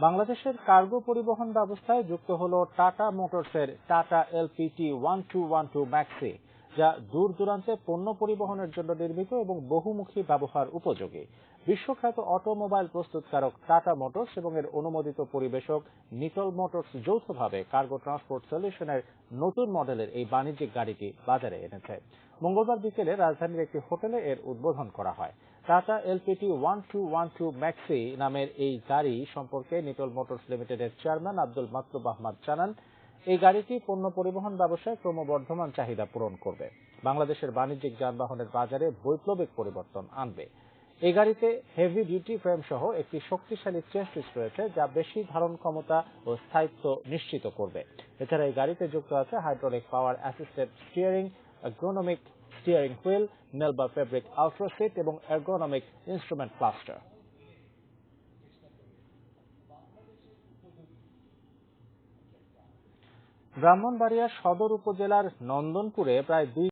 বাংলাদেশের কার্গো পরিবহন ব্যবস্থায় যুক্ত হলো টাটা মোটরসের টাটা এলপিটি 1212 ম্যাক্সি, যা দূর দূরান্তে পণ্য পরিবহনের জন্য নির্মিত এবং বহুমুখী ব্যবহার উপযোগী। বিশ্বখ্যাত অটোমোবাইল প্রস্তুতকারক টাটা মোটরস এবং এর অনুমোদিত পরিবেশক নিটল মোটরস যৌথভাবে কার্গো ট্রান্সপোর্ট সলিউশনের নতুন মডেলের এই বাণিজ্যিক গাড়িটি বাজারে এনেছে। মঙ্গলবার বিকেলে রাজধানীর একটি হোটেলে এর উদ্বোধন করা হয়। টাটা এলপিটি 1212 ম্যাক্সি নামের এই গাড়ি সম্পর্কে নিটল মোটরস লিমিটেডের চেয়ারম্যান আব্দুল মাতলুব আহমদ জানান, এই গাড়িটি পণ্য পরিবহন ব্যবসায় ক্রমবর্ধমান চাহিদা পূরণ করবে, বাংলাদেশের বাণিজ্যিক যানবাহনের বাজারে বৈপ্লবিক পরিবর্তন আনবে। এই গাড়িতে হেভি ডিউটি ফ্রেম সহ একটি শক্তিশালী চেসিস রয়েছে, যা বেশি ধারণ ক্ষমতা ও স্থায়িত্ব নিশ্চিত করবে। এছাড়া এই গাড়িতে যুক্ত আছে hydraulic power assisted steering, ergonomic steering wheel, মেলবা ফেব্রিক আলট্রা সিট এবং এরগোনমিক ইনস্ট্রুমেন্ট ক্লাস্টার। ব্রাহ্মণবাড়িয়া সদর উপজেলার নন্দনপুরে প্রায় 2